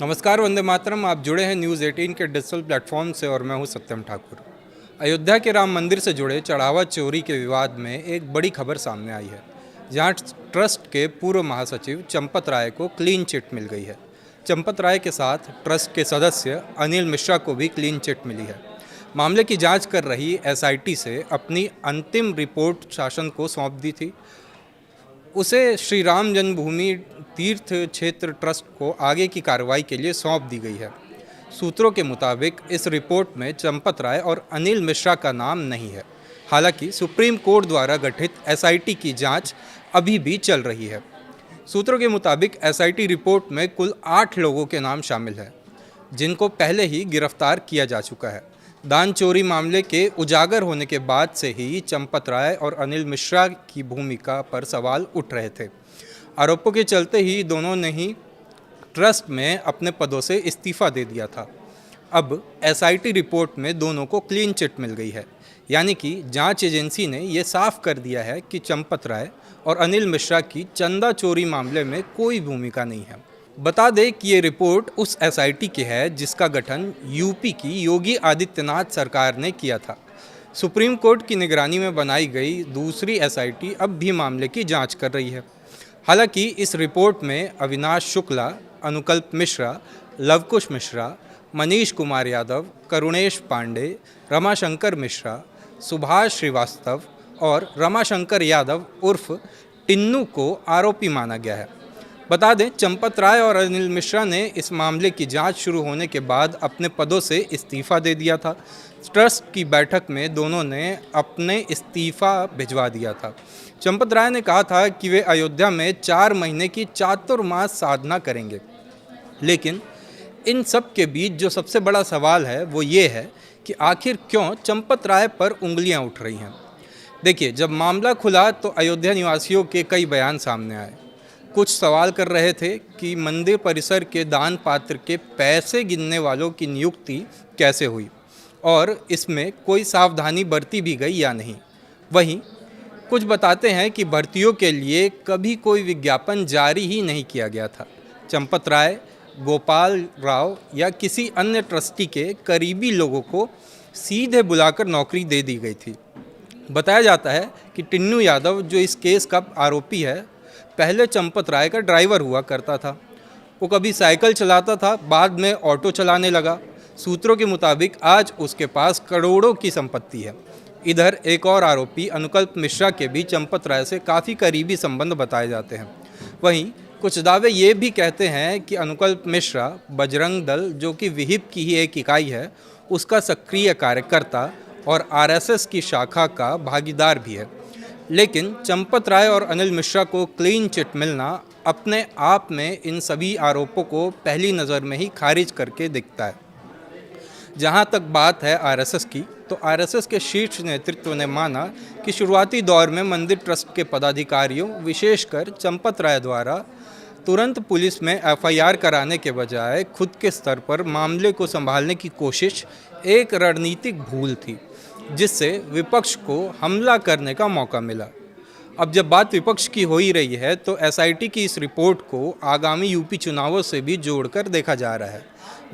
नमस्कार, वंदे मातरम। आप जुड़े हैं न्यूज़ 18 के डिजिटल प्लेटफॉर्म से और मैं हूं सत्यम ठाकुर। अयोध्या के राम मंदिर से जुड़े चढ़ावा चोरी के विवाद में एक बड़ी खबर सामने आई है, जहां ट्रस्ट के पूर्व महासचिव चंपत राय को क्लीन चिट मिल गई है। चंपत राय के साथ ट्रस्ट के सदस्य अनिल मिश्रा को भी क्लीन चिट मिली है। मामले की जांच कर रही एसआईटी से अपनी अंतिम रिपोर्ट शासन को सौंप दी थी। उसे श्री राम जन्मभूमि तीर्थ क्षेत्र ट्रस्ट को आगे की कार्रवाई के लिए सौंप दी गई है। सूत्रों के मुताबिक इस रिपोर्ट में चंपत राय और अनिल मिश्रा का नाम नहीं है। हालांकि सुप्रीम कोर्ट द्वारा गठित एसआईटी की जांच अभी भी चल रही है। सूत्रों के मुताबिक एसआईटी रिपोर्ट में कुल 8 लोगों के नाम शामिल हैं, जिनको पहले ही गिरफ्तार किया जा चुका है। दान चोरी मामले के उजागर होने के बाद से ही चंपत राय और अनिल मिश्रा की भूमिका पर सवाल उठ रहे थे। आरोपों के चलते ही दोनों ने ही ट्रस्ट में अपने पदों से इस्तीफा दे दिया था। अब एसआईटी रिपोर्ट में दोनों को क्लीन चिट मिल गई है, यानी कि जांच एजेंसी ने ये साफ कर दिया है कि चंपत राय और अनिल मिश्रा की चंदा चोरी मामले में कोई भूमिका नहीं है। बता दें कि ये रिपोर्ट उस एसआईटी की है जिसका गठन यूपी की योगी आदित्यनाथ सरकार ने किया था। सुप्रीम कोर्ट की निगरानी में बनाई गई दूसरी एसआईटी अब भी मामले की जांच कर रही है। हालांकि इस रिपोर्ट में अविनाश शुक्ला, अनुकल्प मिश्रा, लवकुश मिश्रा, मनीष कुमार यादव, करुणेश पांडे, रमाशंकर मिश्रा, सुभाष श्रीवास्तव और रमाशंकर यादव उर्फ टिन्नू को आरोपी माना गया है। बता दें, चंपत राय और अनिल मिश्रा ने इस मामले की जांच शुरू होने के बाद अपने पदों से इस्तीफा दे दिया था। ट्रस्ट की बैठक में दोनों ने अपने इस्तीफा भिजवा दिया था। चंपत राय ने कहा था कि वे अयोध्या में 4 महीने की चातुर्मास साधना करेंगे। लेकिन इन सब के बीच जो सबसे बड़ा सवाल है वो ये है कि आखिर क्यों चंपत राय पर उंगलियां उठ रही हैं। देखिए, जब मामला खुला तो अयोध्या निवासियों के कई बयान सामने आए। कुछ सवाल कर रहे थे कि मंदिर परिसर के दान पात्र के पैसे गिनने वालों की नियुक्ति कैसे हुई और इसमें कोई सावधानी बरती भी गई या नहीं। वहीं कुछ बताते हैं कि भर्तियों के लिए कभी कोई विज्ञापन जारी ही नहीं किया गया था। चंपत राय, गोपाल राव या किसी अन्य ट्रस्टी के करीबी लोगों को सीधे बुलाकर नौकरी दे दी गई थी। बताया जाता है कि टिन्नू यादव, जो इस केस का आरोपी है, पहले चंपत राय का ड्राइवर हुआ करता था। वो कभी साइकिल चलाता था, बाद में ऑटो चलाने लगा। सूत्रों के मुताबिक आज उसके पास करोड़ों की संपत्ति है। इधर एक और आरोपी अनुकल्प मिश्रा के भी चंपत राय से काफ़ी करीबी संबंध बताए जाते हैं। वहीं कुछ दावे ये भी कहते हैं कि अनुकल्प मिश्रा बजरंग दल, जो कि विहिप की ही एक इकाई है, उसका सक्रिय कार्यकर्ता और आरएसएस की शाखा का भागीदार भी है। लेकिन चंपत राय और अनिल मिश्रा को क्लीन चिट मिलना अपने आप में इन सभी आरोपों को पहली नज़र में ही खारिज करके दिखता है। जहां तक बात है आरएसएस की, तो आरएसएस के शीर्ष नेतृत्व ने माना कि शुरुआती दौर में मंदिर ट्रस्ट के पदाधिकारियों, विशेषकर चंपत राय द्वारा तुरंत पुलिस में एफआईआर कराने के बजाय खुद के स्तर पर मामले को संभालने की कोशिश एक रणनीतिक भूल थी, जिससे विपक्ष को हमला करने का मौका मिला। अब जब बात विपक्ष की हो ही रही है, तो एसआईटी की इस रिपोर्ट को आगामी यूपी चुनावों से भी जोड़कर देखा जा रहा है,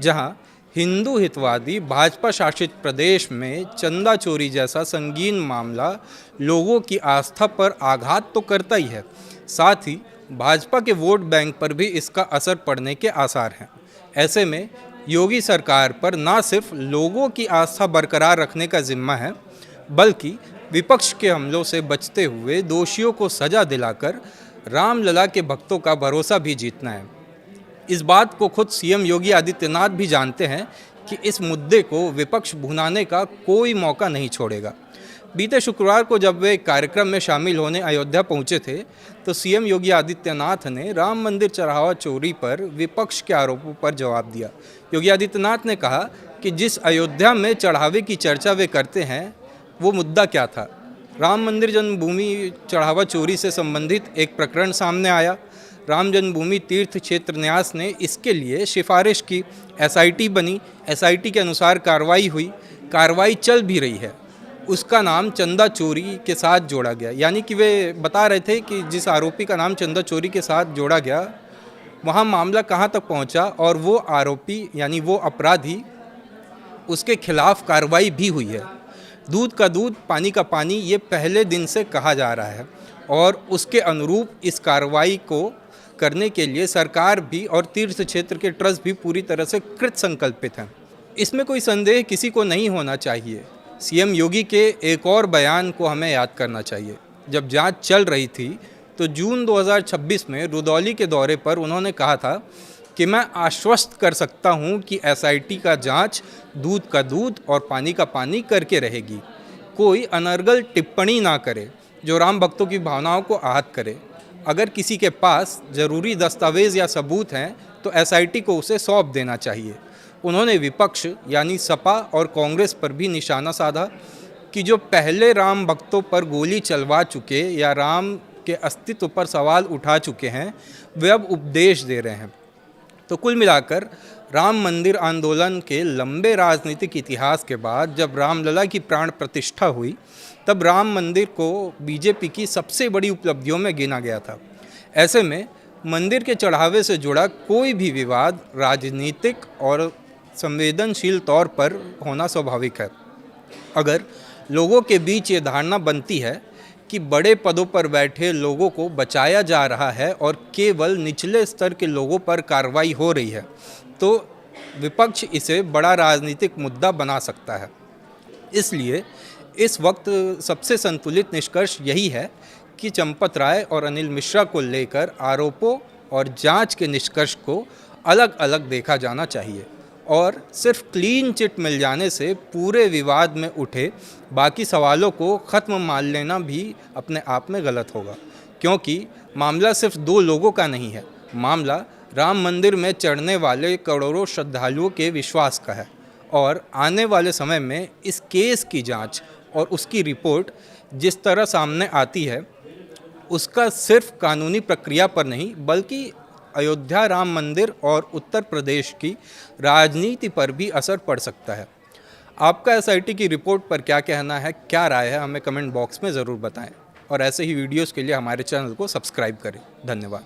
जहां हिंदू हितवादी भाजपा शासित प्रदेश में चंदा चोरी जैसा संगीन मामला लोगों की आस्था पर आघात तो करता ही है, साथ ही भाजपा के वोट बैंक पर भी इसका असर पड़ने के आसार हैं। ऐसे में योगी सरकार पर न सिर्फ लोगों की आस्था बरकरार रखने का जिम्मा है, बल्कि विपक्ष के हमलों से बचते हुए दोषियों को सजा दिलाकर रामलला के भक्तों का भरोसा भी जीतना है। इस बात को खुद सीएम योगी आदित्यनाथ भी जानते हैं कि इस मुद्दे को विपक्ष भुनाने का कोई मौका नहीं छोड़ेगा। बीते शुक्रवार को जब वे कार्यक्रम में शामिल होने अयोध्या पहुंचे थे, तो सीएम योगी आदित्यनाथ ने राम मंदिर चढ़ावा चोरी पर विपक्ष के आरोपों पर जवाब दिया। योगी आदित्यनाथ ने कहा कि जिस अयोध्या में चढ़ावे की चर्चा वे करते हैं, वो मुद्दा क्या था। राम मंदिर जन्मभूमि चढ़ावा चोरी से संबंधित एक प्रकरण सामने आया। राम जन्मभूमि तीर्थ क्षेत्र न्यास ने इसके लिए सिफारिश की, एसआईटी बनी, एसआईटी के अनुसार कार्रवाई हुई, कार्रवाई चल भी रही है। उसका नाम चंदा चोरी के साथ जोड़ा गया, यानी कि वे बता रहे थे कि जिस आरोपी का नाम चंदा चोरी के साथ जोड़ा गया वहाँ मामला कहाँ तक पहुँचा और वो आरोपी यानी वो अपराधी उसके खिलाफ कार्रवाई भी हुई है। दूध का दूध पानी का पानी ये पहले दिन से कहा जा रहा है और उसके अनुरूप इस कार्रवाई को करने के लिए सरकार भी और तीर्थ क्षेत्र के ट्रस्ट भी पूरी तरह से कृत संकल्पित हैं। इसमें कोई संदेह किसी को नहीं होना चाहिए। सीएम योगी के एक और बयान को हमें याद करना चाहिए। जब जांच चल रही थी तो जून 2026 में रुदौली के दौरे पर उन्होंने कहा था कि मैं आश्वस्त कर सकता हूं कि एसआईटी का जांच दूध का दूध और पानी का पानी करके रहेगी। कोई अनर्गल टिप्पणी ना करे जो राम भक्तों की भावनाओं को आहत करे। अगर किसी के पास ज़रूरी दस्तावेज़ या सबूत हैं तो एसआईटी को उसे सौंप देना चाहिए। उन्होंने विपक्ष यानी सपा और कांग्रेस पर भी निशाना साधा कि जो पहले राम भक्तों पर गोली चलवा चुके या राम के अस्तित्व पर सवाल उठा चुके हैं वे अब उपदेश दे रहे हैं। तो कुल मिलाकर राम मंदिर आंदोलन के लंबे राजनीतिक इतिहास के बाद जब रामलला की प्राण प्रतिष्ठा हुई तब राम मंदिर को बीजेपी की सबसे बड़ी उपलब्धियों में गिना गया था। ऐसे में मंदिर के चढ़ावे से जुड़ा कोई भी विवाद राजनीतिक और संवेदनशील तौर पर होना स्वाभाविक है। अगर लोगों के बीच ये धारणा बनती है कि बड़े पदों पर बैठे लोगों को बचाया जा रहा है और केवल निचले स्तर के लोगों पर कार्रवाई हो रही है तो विपक्ष इसे बड़ा राजनीतिक मुद्दा बना सकता है। इसलिए इस वक्त सबसे संतुलित निष्कर्ष यही है कि चंपत राय और अनिल मिश्रा को लेकर आरोपों और जांच के निष्कर्ष को अलग अलग देखा जाना चाहिए और सिर्फ क्लीन चिट मिल जाने से पूरे विवाद में उठे बाकी सवालों को ख़त्म मान लेना भी अपने आप में गलत होगा, क्योंकि मामला सिर्फ दो लोगों का नहीं है। मामला राम मंदिर में चढ़ने वाले करोड़ों श्रद्धालुओं के विश्वास का है और आने वाले समय में इस केस की जांच और उसकी रिपोर्ट जिस तरह सामने आती है उसका सिर्फ कानूनी प्रक्रिया पर नहीं बल्कि अयोध्या राम मंदिर और उत्तर प्रदेश की राजनीति पर भी असर पड़ सकता है। आपका एसआईटी की रिपोर्ट पर क्या कहना है, क्या राय है, हमें कमेंट बॉक्स में ज़रूर बताएं और ऐसे ही वीडियोस के लिए हमारे चैनल को सब्सक्राइब करें। धन्यवाद।